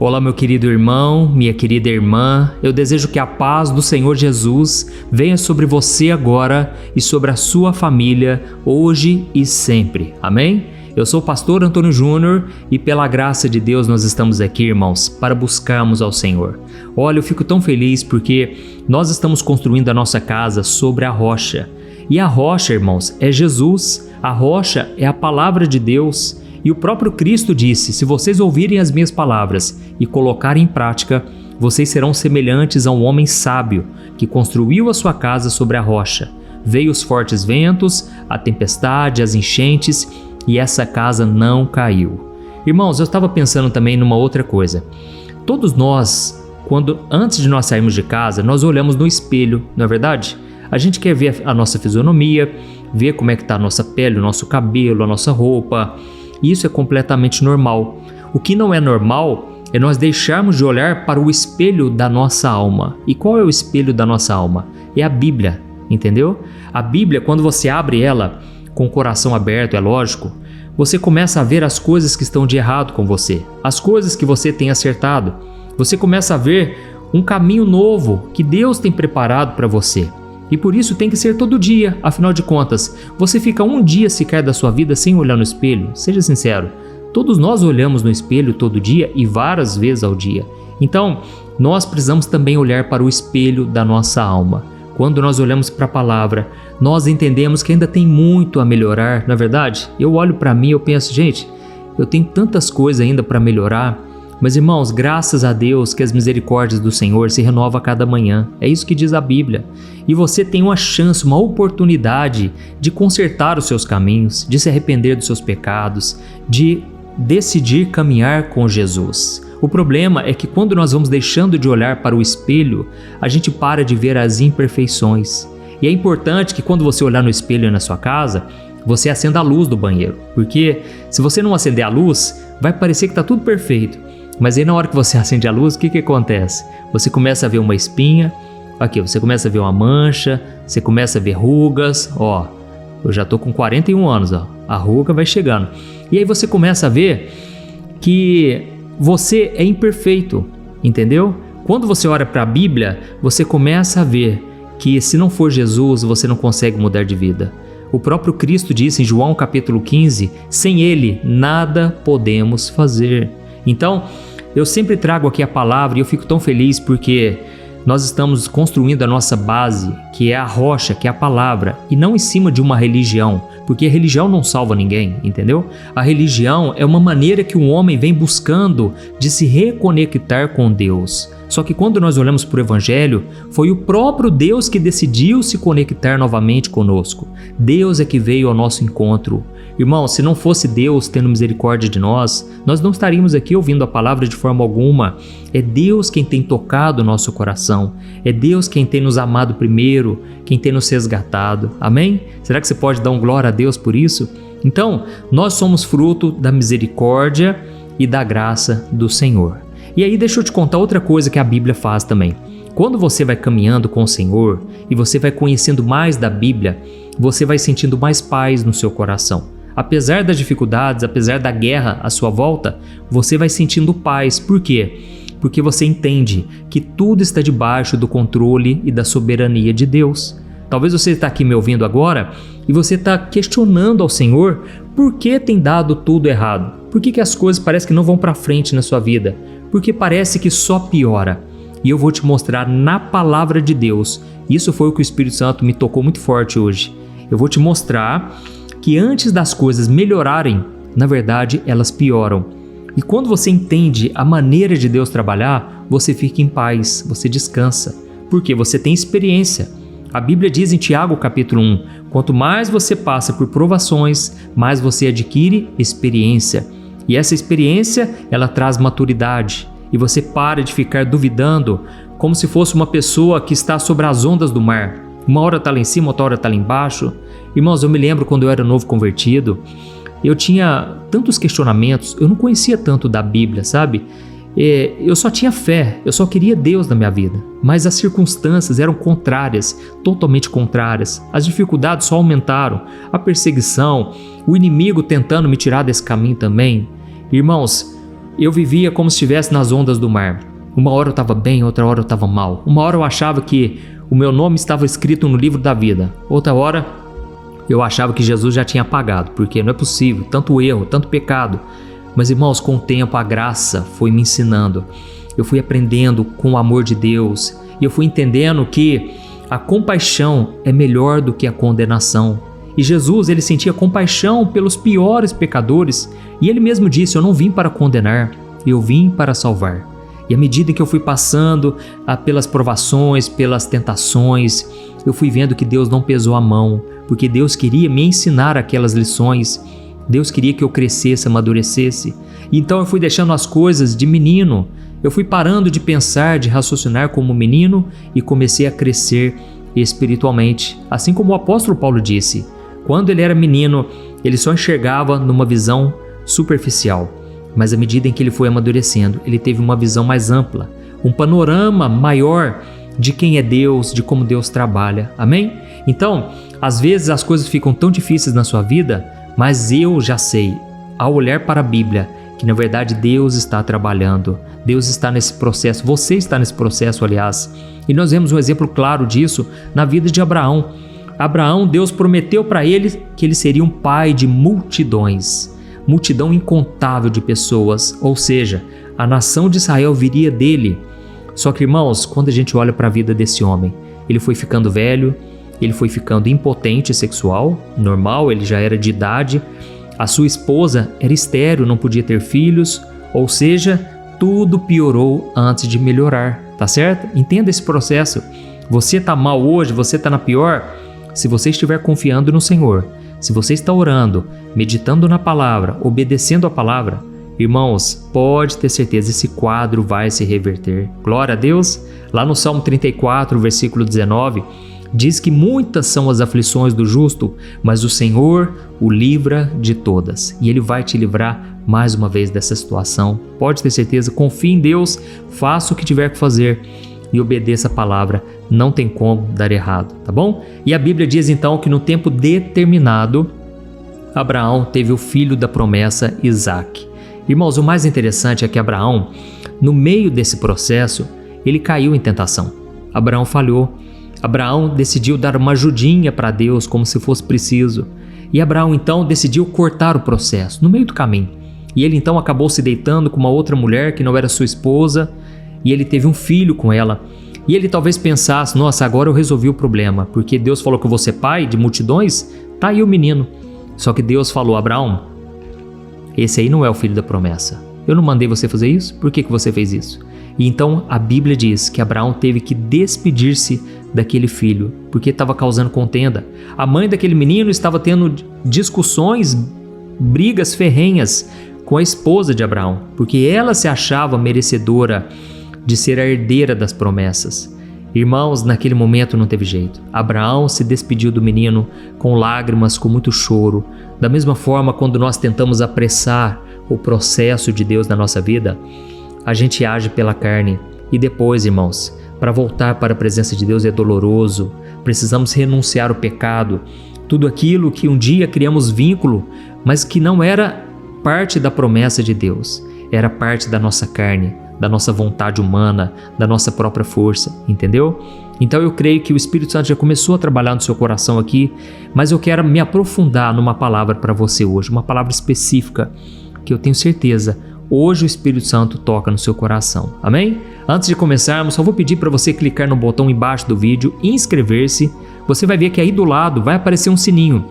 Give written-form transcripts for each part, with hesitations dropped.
Olá, meu querido irmão, minha querida irmã, eu desejo que a paz do Senhor Jesus venha sobre você agora e sobre a sua família, hoje e sempre. Amém? Eu sou o pastor Antônio Júnior e pela graça de Deus nós estamos aqui, irmãos, para buscarmos ao Senhor. Olha, eu fico tão feliz porque nós estamos construindo a nossa casa sobre a rocha. E a rocha, irmãos, é Jesus, a rocha é a palavra de Deus. E o próprio Cristo disse: se vocês ouvirem as minhas palavras e colocarem em prática, vocês serão semelhantes a um homem sábio que construiu a sua casa sobre a rocha. Veio os fortes ventos, a tempestade, as enchentes e essa casa não caiu. Irmãos, eu estava pensando também numa outra coisa. Todos nós, antes de nós sairmos de casa, nós olhamos no espelho, não é verdade? A gente quer ver a nossa fisionomia, ver como é que está a nossa pele, o nosso cabelo, a nossa roupa. Isso é completamente normal. O que não é normal é nós deixarmos de olhar para o espelho da nossa alma. E qual é o espelho da nossa alma? É a Bíblia, entendeu? A Bíblia, quando você abre ela com o coração aberto, é lógico, você começa a ver as coisas que estão de errado com você, as coisas que você tem acertado. Você começa a ver um caminho novo que Deus tem preparado para você. E por isso tem que ser todo dia, afinal de contas, você fica um dia sequer da sua vida sem olhar no espelho? Seja sincero, todos nós olhamos no espelho todo dia e várias vezes ao dia. Então, nós precisamos também olhar para o espelho da nossa alma. Quando nós olhamos para a palavra, nós entendemos que ainda tem muito a melhorar, não é verdade? Eu olho para mim e eu penso, gente, eu tenho tantas coisas ainda para melhorar. Mas irmãos, graças a Deus que as misericórdias do Senhor se renovam a cada manhã. É isso que diz a Bíblia. E você tem uma chance, uma oportunidade de consertar os seus caminhos, de se arrepender dos seus pecados, de decidir caminhar com Jesus. O problema é que quando nós vamos deixando de olhar para o espelho, a gente para de ver as imperfeições. E é importante que quando você olhar no espelho na sua casa, você acenda a luz do banheiro. Porque se você não acender a luz, vai parecer que está tudo perfeito. Mas aí na hora que você acende a luz, o que acontece? Você começa a ver uma espinha, aqui, você começa a ver uma mancha, você começa a ver rugas, ó, eu já tô com 41 anos, ó, a ruga vai chegando. E aí você começa a ver que você é imperfeito, entendeu? Quando você olha para a Bíblia, você começa a ver que se não for Jesus, você não consegue mudar de vida. O próprio Cristo disse em João capítulo 15, sem Ele nada podemos fazer. Então, eu sempre trago aqui a palavra e eu fico tão feliz porque nós estamos construindo a nossa base, que é a rocha, que é a palavra, e não em cima de uma religião, porque a religião não salva ninguém, entendeu? A religião é uma maneira que um homem vem buscando de se reconectar com Deus. Só que quando nós olhamos para o Evangelho, foi o próprio Deus que decidiu se conectar novamente conosco. Deus é que veio ao nosso encontro. Irmão, se não fosse Deus tendo misericórdia de nós não estaríamos aqui ouvindo a palavra de forma alguma. É Deus quem tem tocado o nosso coração. É Deus quem tem nos amado primeiro, quem tem nos resgatado. Amém? Será que você pode dar um glória a Deus por isso? Então, nós somos fruto da misericórdia e da graça do Senhor. E aí deixa eu te contar outra coisa que a Bíblia faz também. Quando você vai caminhando com o Senhor e você vai conhecendo mais da Bíblia, você vai sentindo mais paz no seu coração. Apesar das dificuldades, apesar da guerra à sua volta, você vai sentindo paz. Por quê? Porque você entende que tudo está debaixo do controle e da soberania de Deus. Talvez você está aqui me ouvindo agora e você está questionando ao Senhor por que tem dado tudo errado. Por que as coisas parecem que não vão para frente na sua vida? Porque parece que só piora. E eu vou te mostrar na palavra de Deus. Isso foi o que o Espírito Santo me tocou muito forte hoje. Eu vou te mostrar que antes das coisas melhorarem, na verdade elas pioram. E quando você entende a maneira de Deus trabalhar, você fica em paz, você descansa, porque você tem experiência. A Bíblia diz em Tiago capítulo 1, quanto mais você passa por provações, mais você adquire experiência. E essa experiência, ela traz maturidade. E você para de ficar duvidando como se fosse uma pessoa que está sobre as ondas do mar. Uma hora está lá em cima, outra hora está lá embaixo. Irmãos, eu me lembro quando eu era novo convertido, eu tinha tantos questionamentos, eu não conhecia tanto da Bíblia, sabe? Eu só tinha fé, eu só queria Deus na minha vida. Mas as circunstâncias eram contrárias, totalmente contrárias. As dificuldades só aumentaram, a perseguição, o inimigo tentando me tirar desse caminho também. Irmãos, eu vivia como se estivesse nas ondas do mar. Uma hora eu estava bem, outra hora eu estava mal. Uma hora eu achava que o meu nome estava escrito no livro da vida. Outra hora eu achava que Jesus já tinha apagado, porque não é possível, tanto erro, tanto pecado. Mas irmãos, com o tempo a graça foi me ensinando. Eu fui aprendendo com o amor de Deus e eu fui entendendo que a compaixão é melhor do que a condenação. E Jesus, ele sentia compaixão pelos piores pecadores e ele mesmo disse: eu não vim para condenar, eu vim para salvar. E à medida que eu fui passando pelas provações, pelas tentações, eu fui vendo que Deus não pesou a mão, porque Deus queria me ensinar aquelas lições. Deus queria que eu crescesse, amadurecesse. Então eu fui deixando as coisas de menino. Eu fui parando de pensar, de raciocinar como menino e comecei a crescer espiritualmente. Assim como o apóstolo Paulo disse, quando ele era menino, ele só enxergava numa visão superficial. Mas à medida em que ele foi amadurecendo, ele teve uma visão mais ampla, um panorama maior de quem é Deus, de como Deus trabalha. Amém? Então, às vezes as coisas ficam tão difíceis na sua vida, mas eu já sei, ao olhar para a Bíblia, que na verdade Deus está trabalhando. Deus está nesse processo, você está nesse processo, aliás. E nós vemos um exemplo claro disso na vida de Abraão. Abraão, Deus prometeu para ele que ele seria um pai de multidões. Multidão incontável de pessoas, ou seja, a nação de Israel viria dele. Só que, irmãos, quando a gente olha para a vida desse homem, ele foi ficando velho, ele foi ficando impotente sexual, normal, ele já era de idade, a sua esposa era estéril, não podia ter filhos, ou seja, tudo piorou antes de melhorar, tá certo? Entenda esse processo. Você está mal hoje, você está na pior, se você estiver confiando no Senhor, se você está orando, meditando na palavra, obedecendo a palavra, irmãos, pode ter certeza, esse quadro vai se reverter. Glória a Deus. Lá no Salmo 34, versículo 19, diz que muitas são as aflições do justo, mas o Senhor o livra de todas. E Ele vai te livrar mais uma vez dessa situação. Pode ter certeza, confie em Deus, faça o que tiver que fazer e obedeça a palavra. Não tem como dar errado, tá bom? E a Bíblia diz então que no tempo determinado, Abraão teve o filho da promessa, Isaque. Irmãos, o mais interessante é que Abraão, no meio desse processo, ele caiu em tentação. Abraão falhou. Abraão decidiu dar uma ajudinha para Deus como se fosse preciso. E Abraão então decidiu cortar o processo no meio do caminho. E ele então acabou se deitando com uma outra mulher que não era sua esposa. E ele teve um filho com ela. E ele talvez pensasse, nossa, agora eu resolvi o problema, porque Deus falou que eu vou ser pai de multidões, tá aí o menino. Só que Deus falou, Abraão, esse aí não é o filho da promessa. Eu não mandei você fazer isso? Por que você fez isso? E então a Bíblia diz que Abraão teve que despedir-se daquele filho, porque estava causando contenda. A mãe daquele menino estava tendo discussões, brigas ferrenhas com a esposa de Abraão, porque ela se achava merecedora de ser a herdeira das promessas. Irmãos, naquele momento não teve jeito. Abraão se despediu do menino com lágrimas, com muito choro. Da mesma forma, quando nós tentamos apressar o processo de Deus na nossa vida, a gente age pela carne. E depois, irmãos, para voltar para a presença de Deus é doloroso. Precisamos renunciar ao pecado. Tudo aquilo que um dia criamos vínculo, mas que não era parte da promessa de Deus. Era parte da nossa carne, da nossa vontade humana, da nossa própria força, entendeu? Então eu creio que o Espírito Santo já começou a trabalhar no seu coração aqui, mas eu quero me aprofundar numa palavra para você hoje, uma palavra específica, que eu tenho certeza, hoje o Espírito Santo toca no seu coração, amém? Antes de começarmos, só vou pedir para você clicar no botão embaixo do vídeo e inscrever-se. Você vai ver que aí do lado vai aparecer um sininho.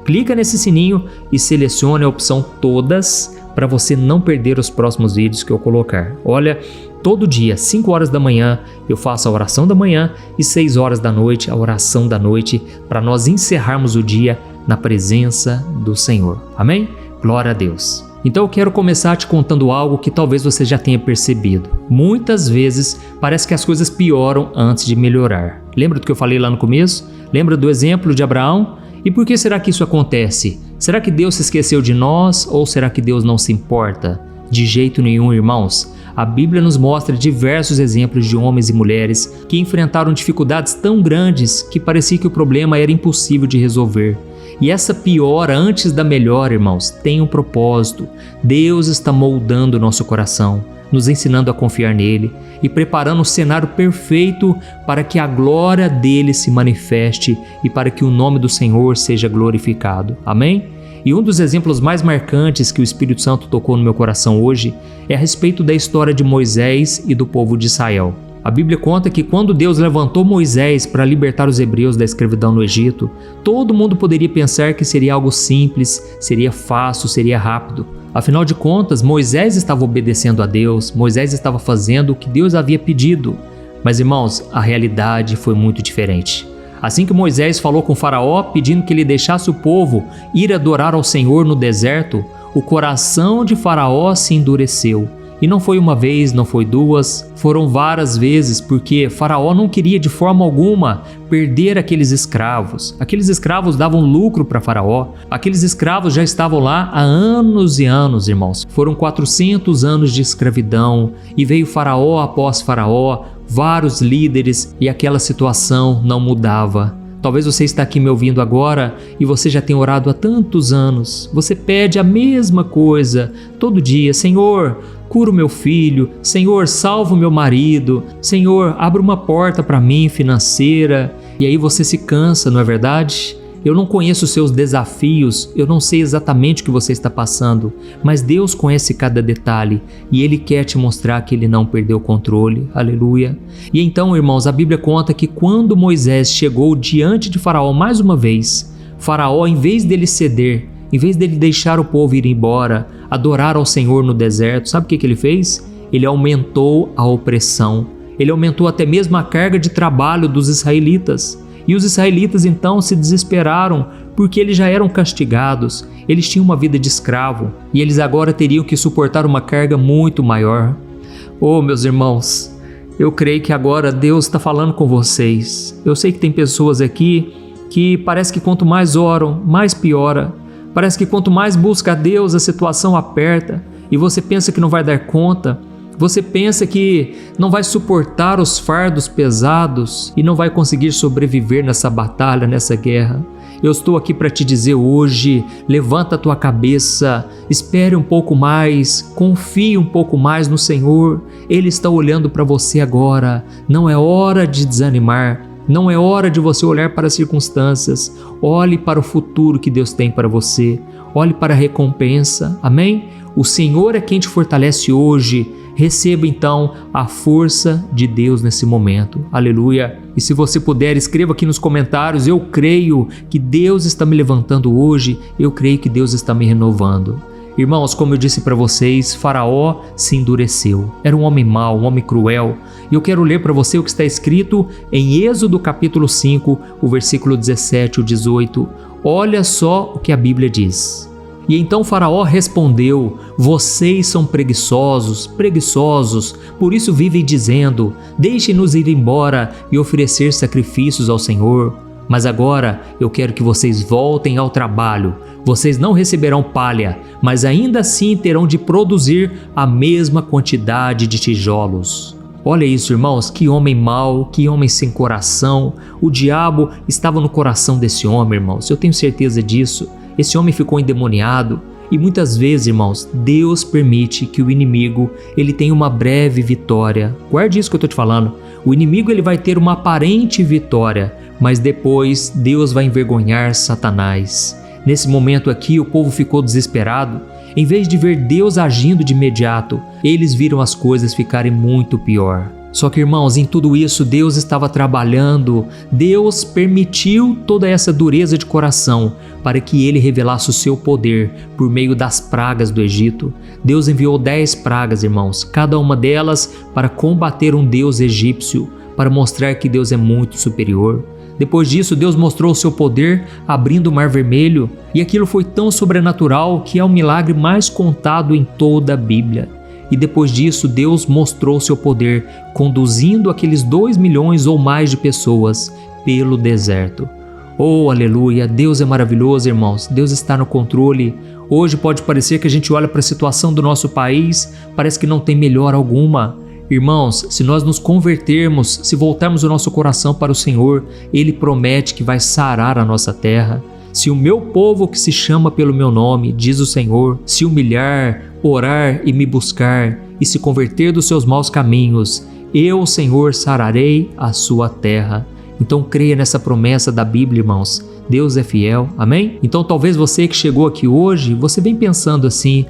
Clica nesse sininho e selecione a opção todas, para você não perder os próximos vídeos que eu colocar. Olha, todo dia, 5 horas da manhã, eu faço a oração da manhã e 6 horas da noite, a oração da noite, para nós encerrarmos o dia na presença do Senhor. Amém? Glória a Deus. Então eu quero começar te contando algo que talvez você já tenha percebido. Muitas vezes parece que as coisas pioram antes de melhorar. Lembra do que eu falei lá no começo? Lembra do exemplo de Abraão? E por que será que isso acontece? Será que Deus se esqueceu de nós ou será que Deus não se importa? De jeito nenhum, irmãos. A Bíblia nos mostra diversos exemplos de homens e mulheres que enfrentaram dificuldades tão grandes que parecia que o problema era impossível de resolver. E essa piora antes da melhora, irmãos, tem um propósito. Deus está moldando o nosso coração, nos ensinando a confiar nele e preparando o cenário perfeito para que a glória dele se manifeste e para que o nome do Senhor seja glorificado. Amém? E um dos exemplos mais marcantes que o Espírito Santo tocou no meu coração hoje é a respeito da história de Moisés e do povo de Israel. A Bíblia conta que quando Deus levantou Moisés para libertar os hebreus da escravidão no Egito, todo mundo poderia pensar que seria algo simples, seria fácil, seria rápido. Afinal de contas, Moisés estava obedecendo a Deus, Moisés estava fazendo o que Deus havia pedido. Mas, irmãos, a realidade foi muito diferente. Assim que Moisés falou com Faraó, pedindo que ele deixasse o povo ir adorar ao Senhor no deserto, o coração de Faraó se endureceu. E não foi uma vez, não foi duas, foram várias vezes, porque Faraó não queria de forma alguma perder aqueles escravos. Aqueles escravos davam lucro para Faraó, aqueles escravos já estavam lá há anos e anos, irmãos. Foram 400 anos de escravidão e veio Faraó após Faraó, vários líderes e aquela situação não mudava. Talvez você está aqui me ouvindo agora e você já tem orado há tantos anos. Você pede a mesma coisa todo dia. Senhor, cura o meu filho. Senhor, salva o meu marido. Senhor, abre uma porta para mim financeira. E aí você se cansa, não é verdade? Eu não conheço os seus desafios, eu não sei exatamente o que você está passando, mas Deus conhece cada detalhe e Ele quer te mostrar que Ele não perdeu o controle. Aleluia! E então, irmãos, a Bíblia conta que quando Moisés chegou diante de Faraó mais uma vez, Faraó, em vez dele ceder, em vez dele deixar o povo ir embora, adorar ao Senhor no deserto, sabe o que ele fez? Ele aumentou a opressão, ele aumentou até mesmo a carga de trabalho dos israelitas. E os israelitas então se desesperaram porque eles já eram castigados, eles tinham uma vida de escravo e eles agora teriam que suportar uma carga muito maior. Oh, meus irmãos, eu creio que agora Deus está falando com vocês. Eu sei que tem pessoas aqui que parece que quanto mais oram, mais piora. Parece que quanto mais busca a Deus, a situação aperta e você pensa que não vai dar conta. Você pensa que não vai suportar os fardos pesados e não vai conseguir sobreviver nessa batalha, nessa guerra. Eu estou aqui para te dizer hoje, levanta a tua cabeça, espere um pouco mais, confie um pouco mais no Senhor. Ele está olhando para você agora. Não é hora de desanimar, não é hora de você olhar para as circunstâncias. Olhe para o futuro que Deus tem para você. Olhe para a recompensa. Amém? O Senhor é quem te fortalece hoje. Receba então a força de Deus nesse momento. Aleluia! E se você puder, escreva aqui nos comentários: eu creio que Deus está me levantando hoje, eu creio que Deus está me renovando. Irmãos, como eu disse para vocês, Faraó se endureceu. Era um homem mau, um homem cruel. E eu quero ler para você o que está escrito em Êxodo capítulo 5, o versículo 17 e 18. Olha só o que a Bíblia diz. E então Faraó respondeu: vocês são preguiçosos, por isso vivem dizendo: deixem-nos ir embora e oferecer sacrifícios ao Senhor. Mas agora eu quero que vocês voltem ao trabalho. Vocês não receberão palha, mas ainda assim terão de produzir a mesma quantidade de tijolos. Olha isso, irmãos, que homem mau, que homem sem coração. O diabo estava no coração desse homem, irmãos, eu tenho certeza disso. Esse homem ficou endemoniado e muitas vezes, irmãos, Deus permite que o inimigo ele tenha uma breve vitória. Guarde isso que eu estou te falando. O inimigo ele vai ter uma aparente vitória, mas depois Deus vai envergonhar Satanás. Nesse momento aqui, o povo ficou desesperado. Em vez de ver Deus agindo de imediato, eles viram as coisas ficarem muito pior. Só que, irmãos, em tudo isso Deus estava trabalhando. Deus permitiu toda essa dureza de coração para que Ele revelasse o seu poder por meio das pragas do Egito. Deus enviou 10 pragas, irmãos, cada uma delas para combater um deus egípcio, para mostrar que Deus é muito superior. Depois disso, Deus mostrou o seu poder abrindo o Mar Vermelho, e aquilo foi tão sobrenatural que é o milagre mais contado em toda a Bíblia. E depois disso, Deus mostrou seu poder conduzindo aqueles 2 milhões ou mais de pessoas pelo deserto. Oh, aleluia! Deus é maravilhoso, irmãos. Deus está no controle. Hoje pode parecer que a gente olha para a situação do nosso país, parece que não tem melhora alguma. Irmãos, se nós nos convertermos, se voltarmos o nosso coração para o Senhor, Ele promete que vai sarar a nossa terra. Se o meu povo que se chama pelo meu nome, diz o Senhor, se humilhar, orar e me buscar, e se converter dos seus maus caminhos, eu, Senhor, sararei a sua terra. Então creia nessa promessa da Bíblia, irmãos. Deus é fiel, amém? Então talvez você que chegou aqui hoje, você vem pensando assim,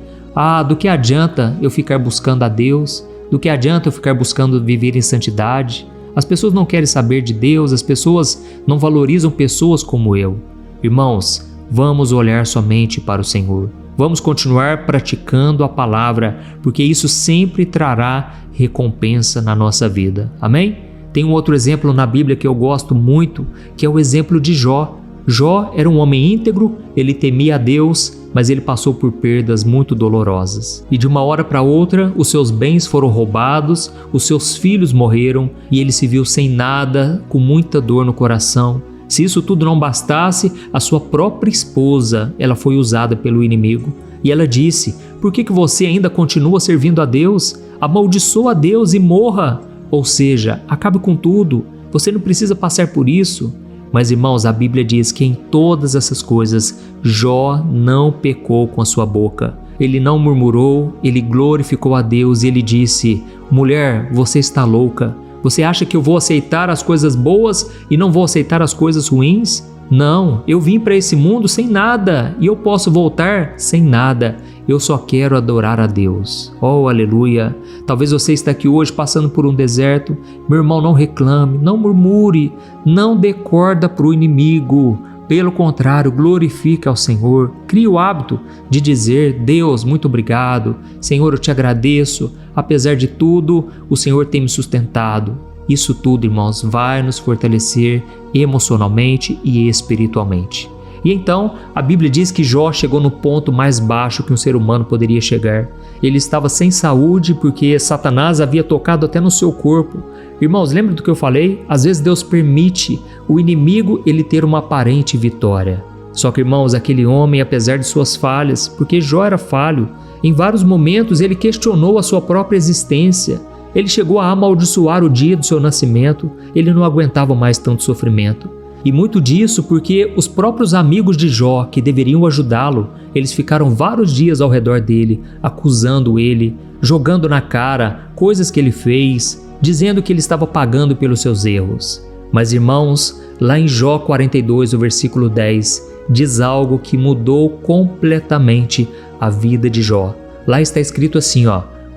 do que adianta eu ficar buscando a Deus? Do que adianta eu ficar buscando viver em santidade? As pessoas não querem saber de Deus, as pessoas não valorizam pessoas como eu. Irmãos, vamos olhar somente para o Senhor. Vamos continuar praticando a palavra, porque isso sempre trará recompensa na nossa vida. Amém? Tem um outro exemplo na Bíblia que eu gosto muito, que é o exemplo de Jó. Jó era um homem íntegro, ele temia a Deus, mas ele passou por perdas muito dolorosas. E de uma hora para outra, os seus bens foram roubados, os seus filhos morreram e ele se viu sem nada, com muita dor no coração. Se isso tudo não bastasse, a sua própria esposa, ela foi usada pelo inimigo. E ela disse, por que você ainda continua servindo a Deus? Amaldiçoa a Deus e morra. Ou seja, acabe com tudo. Você não precisa passar por isso. Mas, irmãos, a Bíblia diz que em todas essas coisas, Jó não pecou com a sua boca. Ele não murmurou, ele glorificou a Deus e ele disse, mulher, você está louca. Você acha que eu vou aceitar as coisas boas e não vou aceitar as coisas ruins? Não, eu vim para esse mundo sem nada e eu posso voltar sem nada. Eu só quero adorar a Deus. Oh, aleluia! Talvez você está aqui hoje passando por um deserto. Meu irmão, não reclame, não murmure, não dê corda para o inimigo. Pelo contrário, glorifique ao Senhor. Crie o hábito de dizer, Deus, muito obrigado. Senhor, eu te agradeço. Apesar de tudo, o Senhor tem me sustentado. Isso tudo, irmãos, vai nos fortalecer emocionalmente e espiritualmente. E então, a Bíblia diz que Jó chegou no ponto mais baixo que um ser humano poderia chegar. Ele estava sem saúde porque Satanás havia tocado até no seu corpo. Irmãos, lembra do que eu falei? Às vezes Deus permite o inimigo ele ter uma aparente vitória. Só que, irmãos, aquele homem, apesar de suas falhas, porque Jó era falho, em vários momentos ele questionou a sua própria existência. Ele chegou a amaldiçoar o dia do seu nascimento, ele não aguentava mais tanto sofrimento. E muito disso porque os próprios amigos de Jó, que deveriam ajudá-lo, eles ficaram vários dias ao redor dele, acusando ele, jogando na cara coisas que ele fez, dizendo que ele estava pagando pelos seus erros. Mas, irmãos, lá em Jó 42, o versículo 10, diz algo que mudou completamente a vida de Jó. Lá está escrito assim,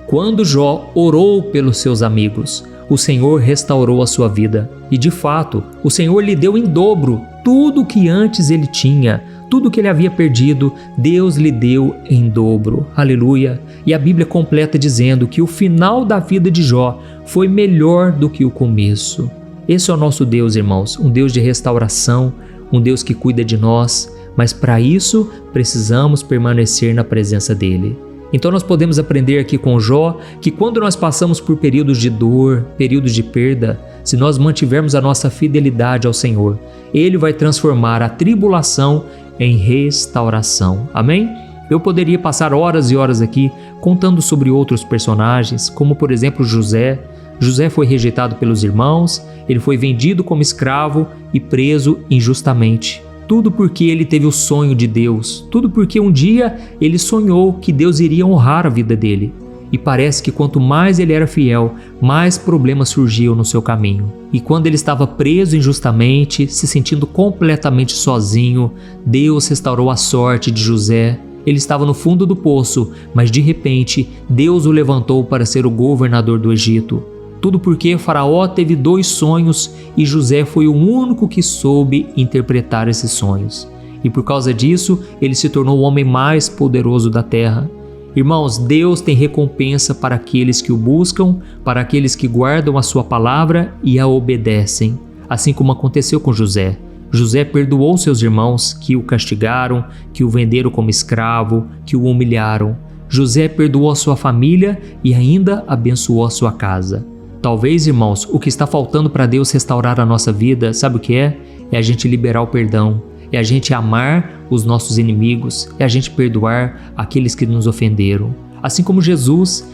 quando Jó orou pelos seus amigos, o Senhor restaurou a sua vida. E de fato, o Senhor lhe deu em dobro tudo o que antes ele tinha, tudo que ele havia perdido, Deus lhe deu em dobro. Aleluia! E a Bíblia completa dizendo que o final da vida de Jó foi melhor do que o começo. Esse é o nosso Deus, irmãos, um Deus de restauração, um Deus que cuida de nós, mas para isso precisamos permanecer na presença dele. Então nós podemos aprender aqui com Jó que quando nós passamos por períodos de dor, períodos de perda, se nós mantivermos a nossa fidelidade ao Senhor, Ele vai transformar a tribulação em restauração. Amém? Eu poderia passar horas e horas aqui contando sobre outros personagens, como por exemplo José. José foi rejeitado pelos irmãos, ele foi vendido como escravo e preso injustamente. Tudo porque ele teve o sonho de Deus, tudo porque um dia ele sonhou que Deus iria honrar a vida dele. E parece que quanto mais ele era fiel, mais problemas surgiam no seu caminho. E quando ele estava preso injustamente, se sentindo completamente sozinho, Deus restaurou a sorte de José. Ele estava no fundo do poço, mas de repente Deus o levantou para ser o governador do Egito. Tudo porque Faraó teve 2 sonhos e José foi o único que soube interpretar esses sonhos. E por causa disso, ele se tornou o homem mais poderoso da terra. Irmãos, Deus tem recompensa para aqueles que o buscam, para aqueles que guardam a sua palavra e a obedecem. Assim como aconteceu com José. José perdoou seus irmãos que o castigaram, que o venderam como escravo, que o humilharam. José perdoou a sua família e ainda abençoou a sua casa. Talvez, irmãos, o que está faltando para Deus restaurar a nossa vida, sabe o que é? É a gente liberar o perdão, é a gente amar os nossos inimigos, é a gente perdoar aqueles que nos ofenderam. Assim como Jesus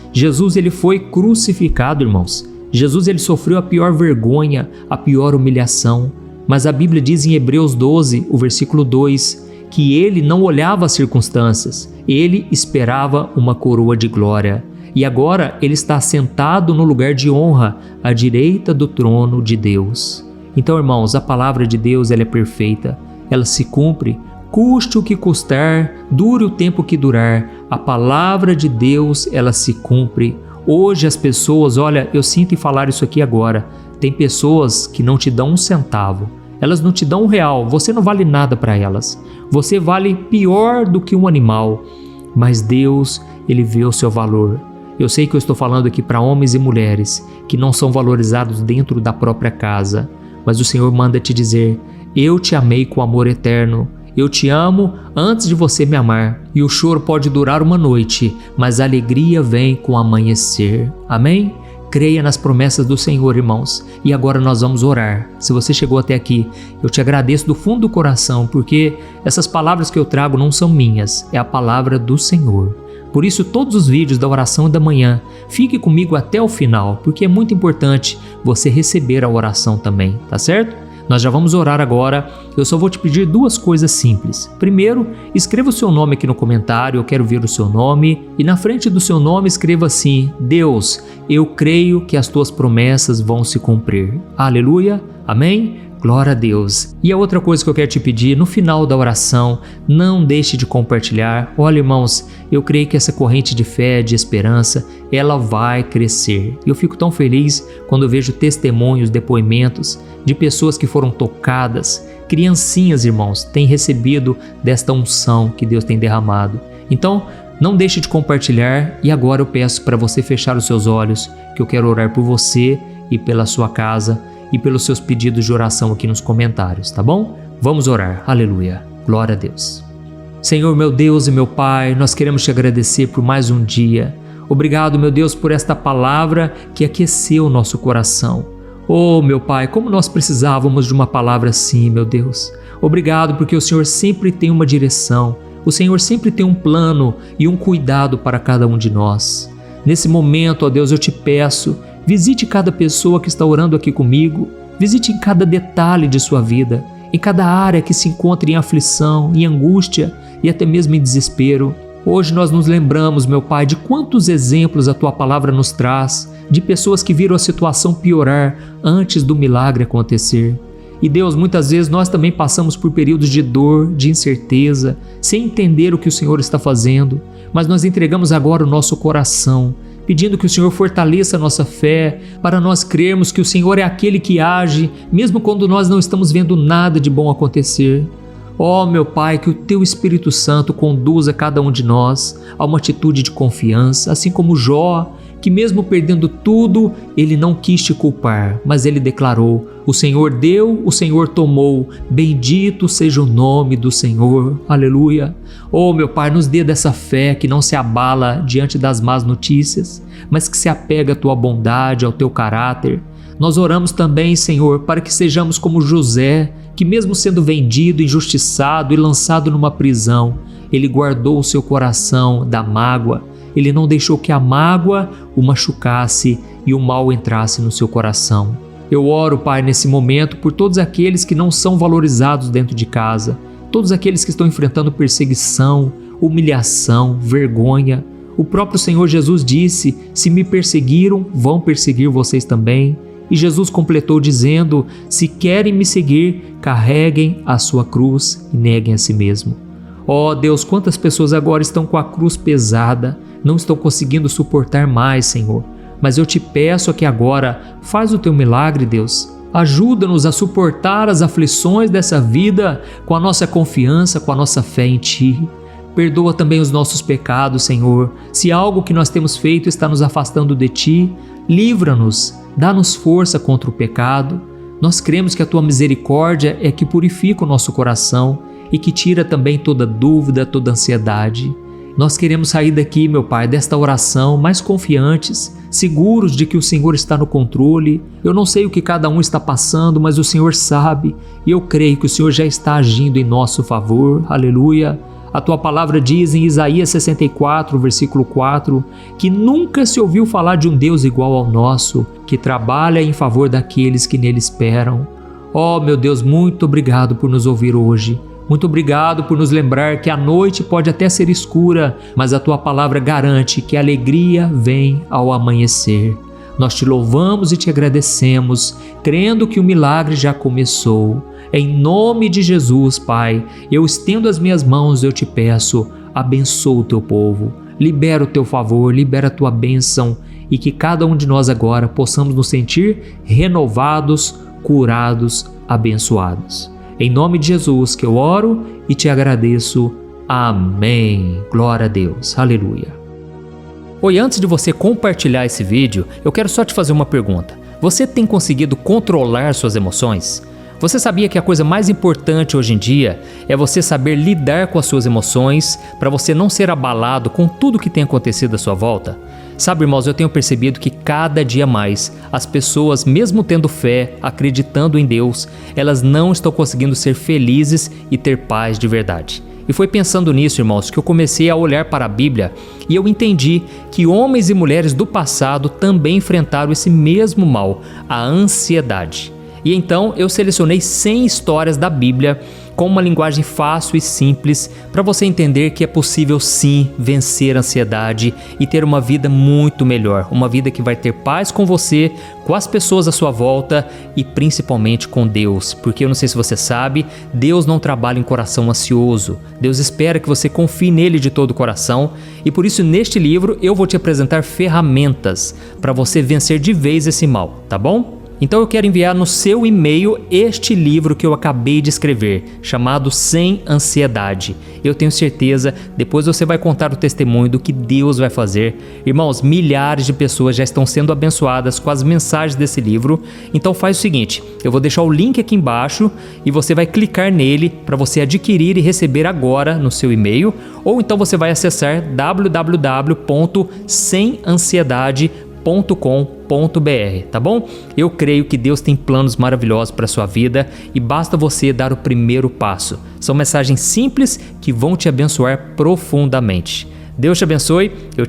ele foi crucificado, irmãos. Jesus ele sofreu a pior vergonha, a pior humilhação. Mas a Bíblia diz em Hebreus 12, o versículo 2, que ele não olhava as circunstâncias, ele esperava uma coroa de glória. E agora ele está sentado no lugar de honra, à direita do trono de Deus. Então, irmãos, a palavra de Deus ela é perfeita, ela se cumpre, custe o que custar, dure o tempo que durar, a palavra de Deus ela se cumpre. Hoje as pessoas, olha, eu sinto em falar isso aqui agora, tem pessoas que não te dão um centavo, elas não te dão R$1, você não vale nada para elas, você vale pior do que um animal, mas Deus, ele vê o seu valor. Eu sei que eu estou falando aqui para homens e mulheres que não são valorizados dentro da própria casa, mas o Senhor manda te dizer: eu te amei com amor eterno, eu te amo antes de você me amar, e o choro pode durar uma noite, mas a alegria vem com o amanhecer. Amém? Creia nas promessas do Senhor, irmãos. E agora nós vamos orar. Se você chegou até aqui, eu te agradeço do fundo do coração, porque essas palavras que eu trago não são minhas, é a palavra do Senhor. Por isso, todos os vídeos da oração da manhã, fique comigo até o final, porque é muito importante você receber a oração também, tá certo? Nós já vamos orar agora, eu só vou te pedir duas coisas simples. Primeiro, escreva o seu nome aqui no comentário, eu quero ver o seu nome, e na frente do seu nome escreva assim: Deus, eu creio que as tuas promessas vão se cumprir. Aleluia, amém? Glória a Deus. E a outra coisa que eu quero te pedir, no final da oração, não deixe de compartilhar. Olha, irmãos, eu creio que essa corrente de fé, de esperança, ela vai crescer. Eu fico tão feliz quando eu vejo testemunhos, depoimentos de pessoas que foram tocadas. Criancinhas, irmãos, têm recebido desta unção que Deus tem derramado. Então, não deixe de compartilhar, e agora eu peço para você fechar os seus olhos, que eu quero orar por você e pela sua casa, e pelos seus pedidos de oração aqui nos comentários, tá bom? Vamos orar, aleluia, glória a Deus. Senhor, meu Deus e meu Pai, nós queremos te agradecer por mais um dia. Obrigado, meu Deus, por esta palavra que aqueceu o nosso coração. Oh, meu Pai, como nós precisávamos de uma palavra assim, meu Deus. Obrigado porque o Senhor sempre tem uma direção, o Senhor sempre tem um plano e um cuidado para cada um de nós. Nesse momento, ó Deus, eu te peço, visite cada pessoa que está orando aqui comigo, visite em cada detalhe de sua vida, em cada área que se encontra em aflição, em angústia e até mesmo em desespero. Hoje nós nos lembramos, meu Pai, de quantos exemplos a Tua palavra nos traz, de pessoas que viram a situação piorar antes do milagre acontecer. E Deus, muitas vezes nós também passamos por períodos de dor, de incerteza, sem entender o que o Senhor está fazendo, mas nós entregamos agora o nosso coração, pedindo que o Senhor fortaleça a nossa fé, para nós crermos que o Senhor é aquele que age, mesmo quando nós não estamos vendo nada de bom acontecer. Ó, meu Pai, que o Teu Espírito Santo conduza cada um de nós a uma atitude de confiança, assim como Jó, que mesmo perdendo tudo, ele não quis te culpar, mas ele declarou: o Senhor deu, o Senhor tomou, bendito seja o nome do Senhor, aleluia. Oh, meu Pai, nos dê dessa fé que não se abala diante das más notícias, mas que se apega à Tua bondade, ao Teu caráter. Nós oramos também, Senhor, para que sejamos como José, que mesmo sendo vendido, injustiçado e lançado numa prisão, ele guardou o seu coração da mágoa. Ele não deixou que a mágoa o machucasse e o mal entrasse no seu coração. Eu oro, Pai, nesse momento por todos aqueles que não são valorizados dentro de casa, todos aqueles que estão enfrentando perseguição, humilhação, vergonha. O próprio Senhor Jesus disse: se me perseguiram, vão perseguir vocês também. E Jesus completou dizendo: se querem me seguir, carreguem a sua cruz e neguem a si mesmo. Ó Deus, quantas pessoas agora estão com a cruz pesada, não estão conseguindo suportar mais, Senhor. Mas eu te peço aqui agora, faz o Teu milagre, Deus. Ajuda-nos a suportar as aflições dessa vida com a nossa confiança, com a nossa fé em Ti. Perdoa também os nossos pecados, Senhor. Se algo que nós temos feito está nos afastando de Ti, livra-nos, dá-nos força contra o pecado. Nós cremos que a Tua misericórdia é que purifica o nosso coração e que tira também toda dúvida, toda ansiedade. Nós queremos sair daqui, meu Pai, desta oração mais confiantes, seguros de que o Senhor está no controle. Eu não sei o que cada um está passando, mas o Senhor sabe, e eu creio que o Senhor já está agindo em nosso favor. Aleluia! A Tua palavra diz em Isaías 64, versículo 4, que nunca se ouviu falar de um Deus igual ao nosso, que trabalha em favor daqueles que nele esperam. Oh, meu Deus, muito obrigado por nos ouvir hoje. Muito obrigado por nos lembrar que a noite pode até ser escura, mas a Tua palavra garante que a alegria vem ao amanhecer. Nós te louvamos e te agradecemos, crendo que o milagre já começou. Em nome de Jesus, Pai, eu estendo as minhas mãos e eu te peço, abençoa o Teu povo, libera o Teu favor, libera a Tua bênção e que cada um de nós agora possamos nos sentir renovados, curados, abençoados. Em nome de Jesus que eu oro e te agradeço. Amém. Glória a Deus. Aleluia. Oi, antes de você compartilhar esse vídeo, eu quero só te fazer uma pergunta. Você tem conseguido controlar suas emoções? Você sabia que a coisa mais importante hoje em dia é você saber lidar com as suas emoções para você não ser abalado com tudo que tem acontecido à sua volta? Sabe, irmãos, eu tenho percebido que cada dia mais as pessoas, mesmo tendo fé, acreditando em Deus, elas não estão conseguindo ser felizes e ter paz de verdade. E foi pensando nisso, irmãos, que eu comecei a olhar para a Bíblia e eu entendi que homens e mulheres do passado também enfrentaram esse mesmo mal, a ansiedade. E então eu selecionei 100 histórias da Bíblia com uma linguagem fácil e simples para você entender que é possível sim vencer a ansiedade e ter uma vida muito melhor, uma vida que vai ter paz com você, com as pessoas à sua volta e principalmente com Deus, porque eu não sei se você sabe, Deus não trabalha em coração ansioso, Deus espera que você confie nele de todo o coração e por isso neste livro eu vou te apresentar ferramentas para você vencer de vez esse mal, tá bom? Então eu quero enviar no seu e-mail este livro que eu acabei de escrever, chamado Sem Ansiedade. Eu tenho certeza, depois você vai contar o testemunho do que Deus vai fazer. Irmãos, milhares de pessoas já estão sendo abençoadas com as mensagens desse livro. Então faz o seguinte, eu vou deixar o link aqui embaixo e você vai clicar nele para você adquirir e receber agora no seu e-mail. Ou então você vai acessar www.semansiedade.com.br, tá bom? Eu creio que Deus tem planos maravilhosos para a sua vida e basta você dar o primeiro passo. São mensagens simples que vão te abençoar profundamente. Deus te abençoe, eu